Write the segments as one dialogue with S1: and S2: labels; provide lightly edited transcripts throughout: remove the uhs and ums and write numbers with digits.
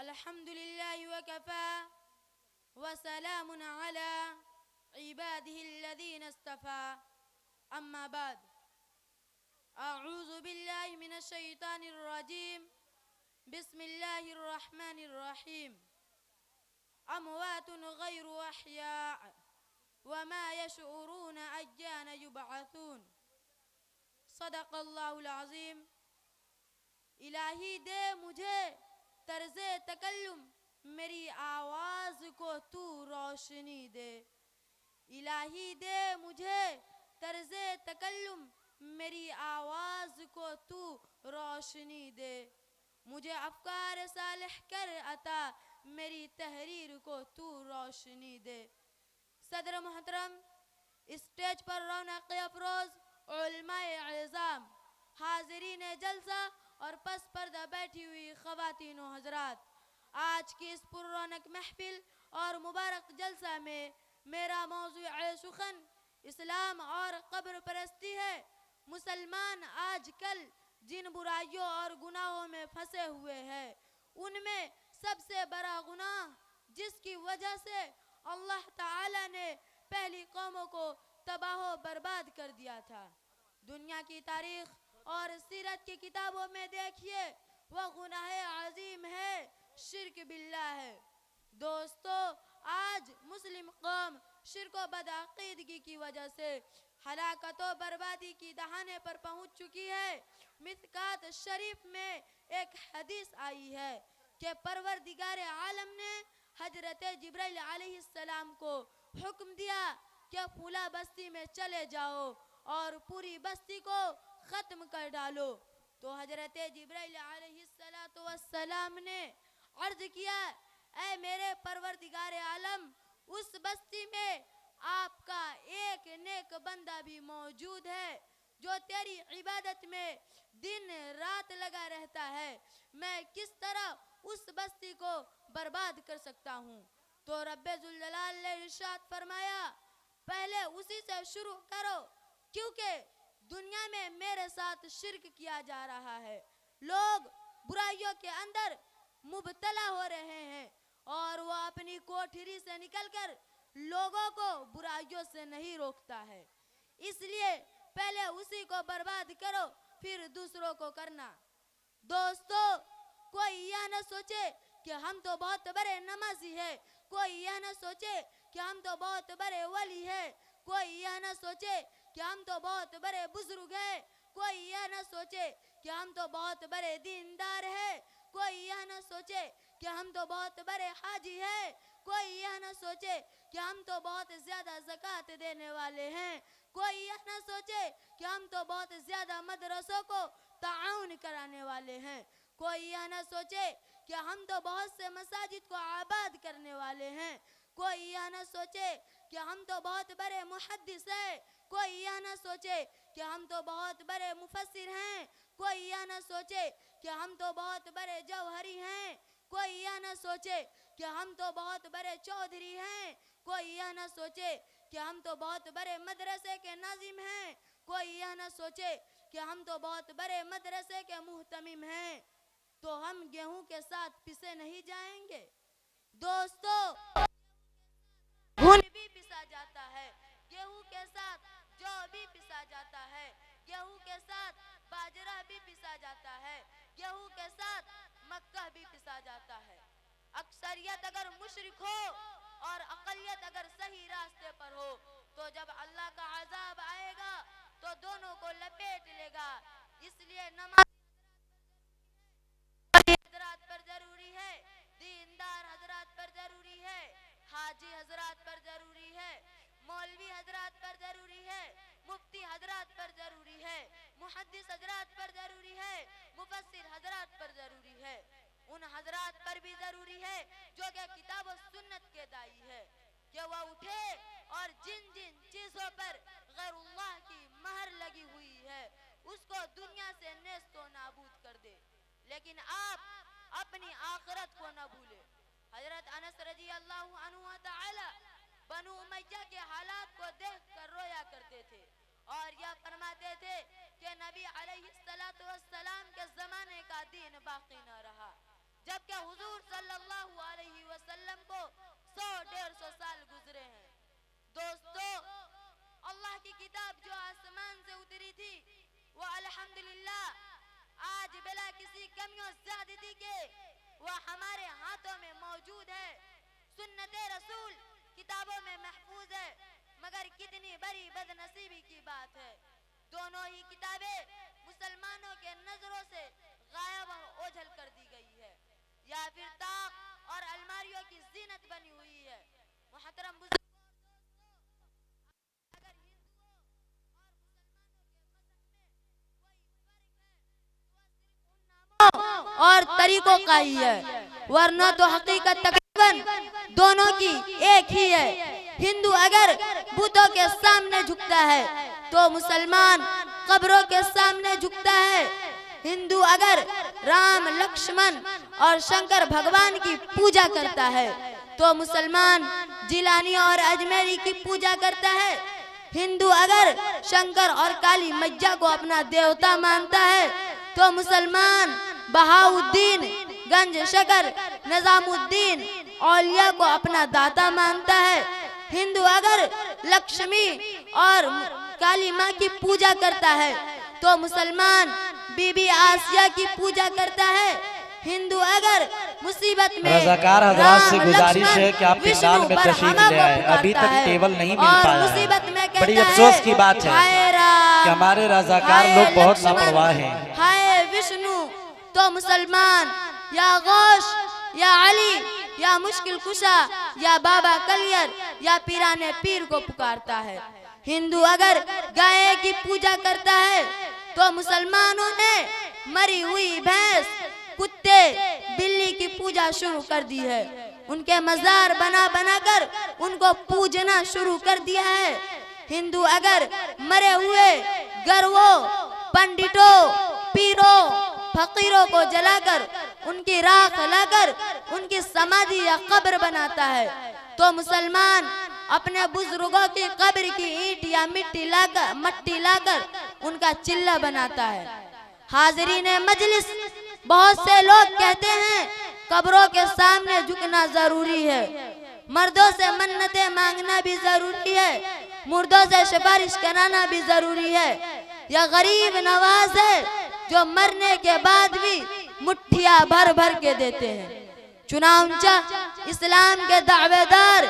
S1: अल्हम्दुलिल्लाहि वकफ़ा वसलामुन अला इबादिहिल्लज़ीना इस्तफ़ा अम्मा बाद अऊज़ु बिल्लाहि मिनश शैतानिर रजीम बिस्मिल्लाहिर रहमानिर रहीम अमवातुन गैरु अहया वमा यशऊरून अय्यान युबअसून सदक़ल्लाहुल अज़ीम। इलाही दे मुझे तर्ज़े तकल्लुम, मेरी आवाज़ को तू रोशनी दे। इलाही दे मुझे तर्ज़े तकल्लुम, मेरी आवाज़ को तू रोशनी दे। मुझे अफ़कार सालिह कर अता, मेरी तहरीर को तू रोशनी दे। सदर मोहतरम, स्टेज पर रौनक़ अफ़रोज़ उलमाए इज़ाम, हाज़रीन जलसा और पस पर्दा बैठी हुई ख़वातीन व हज़रात, आज की इस पुररौनक महफ़िल और मुबारक जलसा में मेरा मौज़ूअ सुख़न इस्लाम और क़ब्र परस्ती है। मुसलमान आजकल जिन बुराइयों और गुनाहों में फंसे हुए हैं, उनमें सबसे बड़ा गुनाह जिसकी वजह से अल्लाह ताला ने पहली कौमों को तबाह बर्बाद कर दिया था, दुनिया की तारीख़ और सीरत की किताबों में देखिए, वह गुनाह अज़ीम है, शिर्क बिल्लाह है। दोस्तों, आज मुस्लिम कौम शिर्क व बदअक़ीदगी की वजह से हलाकत व बर्बादी की दहाने पर पहुँच चुकी है। मिस्कात शरीफ में एक हदीस आई है कि परवरदिगार आलम ने हजरत जिब्राइल अलैहिस्सलाम को हुक्म दिया कि फुला बस्ती में चले जाओ और पूरी बस्ती को ख़त्म कर डालो। तो हजरत जिब्राइल अलैहिस्सलाम ने अर्ज़ किया, ऐ मेरे परवरदिगार आलम, उस बस्ती में आपका एक नेक बंदा भी मौजूद है जो तेरी इबादत में दिन रात लगा रहता है। मैं किस तरह उस बस्ती को बर्बाद कर सकता हूँ? तो रब्बे ज़ुल जलाल ने इरशाद फरमाया, पहले उसी से शुरू करो, क्योंकि दुनिया में मेरे साथ शिर्क किया जा रहा है। लोग बुराइयों के अंदर मुब्तला हो रहे हैं और वह अपनी कोठरी से निकलकर लोगों को बुराइयों से नहीं रोकता है। इसलिए पहले उसी को बर्बाद करो, फिर दूसरों को करना। दोस्तों, कोई यह न सोचे कि हम तो बहुत बड़े नमाजी हैं, कोई यह न सोचे कि हम तो बहुत बड़े वली हैं, कोई यह न सोचे कि हम तो बहुत बड़े बुजुर्ग हैं, कोई यह न सोचे कि हम तो बहुत बड़े दीनदार हैं, कोई यह न सोचे कि हम तो बहुत बड़े हाजी हैं, कोई यह न सोचे कि हम तो बहुत ज़्यादा ज़कात देने वाले हैं, कोई यह न सोचे कि हम तो बहुत ज़्यादा मदरसों को ताउन कराने वाले हैं, कोई यह न सोचे कि हम तो बहुत से मसाजिद को आबाद करने वाले हैं, कोई यह न सोचे कि हम तो बहुत बड़े मुहद्दिस हैं, कोई यह न सोचे कि हम तो बहुत बड़े मुफस्सिर हैं, कोई यह न सोचे कि हम तो बहुत बड़े जौहरी हैं, कोई यह न सोचे कि हम तो बहुत बड़े चौधरी हैं, कोई यह न सोचे कि हम तो बहुत बड़े मदरसे के नाजिम हैं, कोई यह न सोचे कि हम तो बहुत बड़े मदरसे के मुहतमिम हैं। तो हम गेहूं के साथ पिसे नहीं जाएंगे? दोस्तों, घुन भी पिसा जाता है, गेहूं के साथ जौ भी पिसा जाता है, गेहूं के साथ बाजरा भी पिसा जाता है, गेहूं के साथ मक्का भी पिसा जाता है। अक्सरियत अगर मुशरिक हो और अक़लियत अगर सही रास्ते पर हो, तो जब अल्लाह का अज़ाब आएगा तो दोनों को लपेट लेगा। इसलिए नमाज़ हजरात पर जरूरी है, दीनदार हजरात पर जरूरी है, हाजी हजरात पर जरूरी है, मौलवी हजरात पर जरूरी है, मुफ्ती हजरात पर जरूरी है, मुहद्दिस हजरात पर जरूरी है, मुफस्सिर हजरात पर जरूरी है। उन हजरात पर भी जरूरी है जो कि किताब और सुन्नत के दाई है, कि वह उठे और जिन जिन चीज़ों पर गैरुल्लाह की महर लगी हुई है उसको दुनिया से नेस्तो नाबूद कर दे। लेकिन आप अपनी आखिरत को न भूले। हजरत अनस रजी अल्लाह अन्हु तआला बनु उमय्या के हालात को देखकर रोया करते थे और यह फरमाते थे कि नबी अलैहिस्सलातु वस्सलाम के ज़माने का दीन बाकी न रहा, जबकि हुजूर सल्लल्लाहु किताब जो आसमान से उतरी थी वो अल्हम्दुलिल्लाह आज बिला किसी कमियों ज़्यादती के वो हमारे हाथों में मौजूद है। सुन्नते रसूल किताबों में महफूज है, मगर कितनी बड़ी बदनसीबी की बात है, दोनों ही किताबें मुसलमानों के नजरों से गायब और ओझल कर दी गई है, या फिर ताक और अलमारियों की जीनत बनी हुई है। मुहतरम बुजुर्ग, अगर हिंदुओं और मुसलमानों के मजहब में कोई फर्क है तो सिर्फ उन नामों और तरीकों का ही है, वरना तो हकीकत तकरीबन दोनों की एक ही है। हिंदू अगर बुतों के सामने झुकता है तो मुसलमान कब्रों के सामने झुकता है। हिंदू अगर राम लक्ष्मण और शंकर भगवान की पूजा करता है तो मुसलमान जिलानी और अजमेरी की पूजा करता है। हिंदू अगर शंकर और काली मैया को अपना देवता मानता है तो मुसलमान बहाउद्दीन, गंज शकर, निजामुद्दीन औलिया को अपना दाता मानता है। हिंदू अगर लक्ष्मी और काली माँ की पूजा करता है तो मुसलमान बीबी आसिया की पूजा करता है। हिंदू अगर मुसीबत में
S2: रज़ाकार हज़रात से गुजारिश है कि आप पिंडाल में तशरीफ ले आए, अभी तक टेबल नहीं मिल पाया है। बड़ी अफसोस की बात है कि हमारे रज़ाकार लोग बहुत लापरवाह हैं।
S1: हाय विष्णु तो मुसलमान या गौश या अली या मुश्किल कुशा या बाबा कलियर या पीराने पीर को पुकारता है। हिंदू अगर गाय की पूजा करता है तो मुसलमानों ने मरी हुई भैंस, कुत्ते, बिल्ली की पूजा शुरू कर दी है। उनके मजार बना बनाकर उनको पूजना शुरू कर दिया है। हिंदू अगर मरे हुए गरवों, पंडितों, पीरों, फकीरों को जलाकर उनकी राख लाकर उनकी समाधि या कब्र बनाता है तो मुसलमान अपने बुजुर्गों की कब्र की ईंट या मट्टी लाकर उनका चिल्ला बनाता है। हाजिरीन मजलिस, बहुत से लोग कहते हैं कब्रों के सामने झुकना जरूरी है, मर्दों से मन्नतें मांगना भी जरूरी है, मुर्दों से सिफारिश कराना भी जरूरी है। यह गरीब नवाज है जो मरने के बाद भी मुट्ठियां भर भर के देते हैं। चुनांचा इस्लाम के दावेदार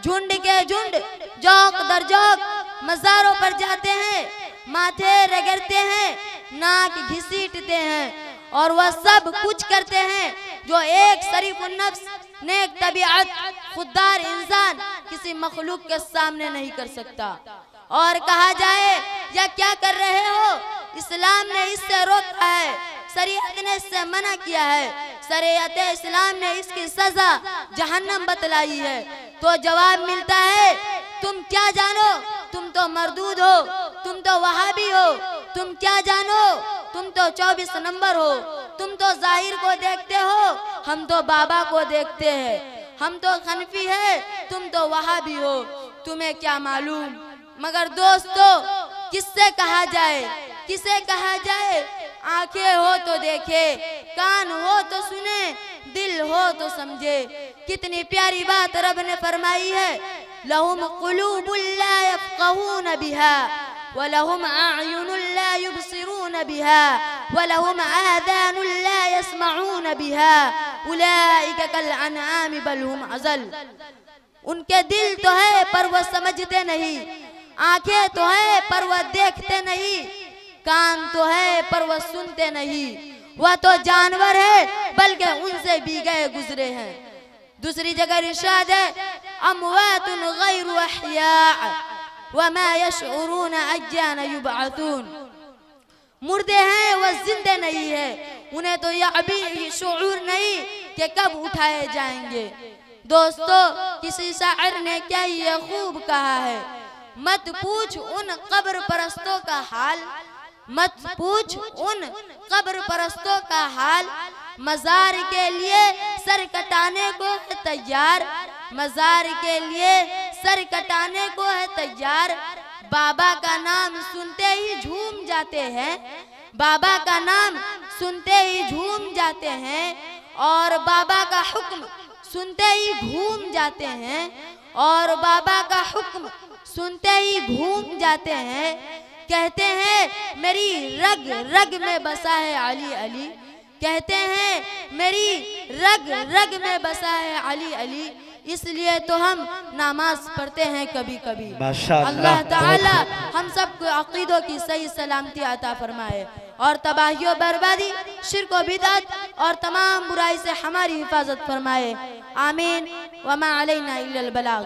S1: झुंड के झुंड जौक दर जौक मज़ारों पर जाते हैं, माथे रगड़ते हैं, नाक घसीटते हैं और वह सब कुछ करते हैं जो एक शरीफ नफ्स, नेक तबीयत, खुददार इंसान किसी मखलूक के सामने नहीं कर सकता। और कहा जाए या क्या कर रहे हो, इस्लाम ने इससे रोका है, शरीयत ने इससे मना किया है, शरीयत इस्लाम ने इसकी सजा जहन्नम बतलाई है, तो जवाब मिलता है तुम क्या जानो, तुम तो मरदूद हो, तुम तो वहाबी हो, तुम क्या जानो, तुम तो 24 नंबर हो, तुम तो जाहिर को देखते हो, हम तो बाबा को देखते हैं, हम तो हनफी है, तुम तो वहाबी हो, तुम्हें क्या मालूम। मगर दोस्तों किससे कहा जाए, किसे कहा जाए, आंखें हो तो देखे, कान हो तो सुने, दिल हो तो समझे। कितनी प्यारी बात रब ने फरमाई है, लहुम कुलूबुल ला यफ़क़हून बिहा व लहुम अअयुनुल ला युबसिरून बिहा व लहुम आज़ानुल ला यस्मऊन बिहा उलाइका कल अनआम बल हुम अज़ल। उनके दिल तो है पर वह समझते नहीं, आंखें तो है पर वह देखते नहीं, कान तो है पर वह सुनते नहीं, वह तो जानवर है बल्कि उनसे भी गए गुजरे हैं। दूसरी जगह इरशाद है, अमवातुन गैरु अहया वमा यशऊरून अय्यान युबअसून। मुर्दे हैं वह जिंदे नहीं है, उन्हें तो यह अभी शऊर नहीं कि कब उठाए जाएंगे। दोस्तों किसी शायर ने क्या ये खूब कहा है, मत पूछ उन कब्र परस्तों का हाल, मत पूछ उन कब्र परस्तों का हाल, मजार के लिए सर कटाने को है तैयार, मजार के लिए सर कटाने को है तैयार। बाबा का नाम सुनते ही झूम जाते हैं, बाबा का नाम सुनते ही झूम जाते हैं और बाबा का हुक्म सुनते ही घूम जाते हैं और बाबा का हुक्म सुनते ही घूम जाते हैं, कहते हैं मेरी रग रग में बसा है अली अली, कहते हैं मेरी रग रग में बसा है अली अली, इसलिए तो हम नमाज पढ़ते हैं कभी कभी। अल्लाह ताला हम सबको अकीदों की सही सलामती अता फरमाए और तबाही व बर्बादी, शिर्क व बिदअत और तमाम बुराई से हमारी हिफाजत फरमाए। आमीन। वमा अलैना इल्लल बलाग।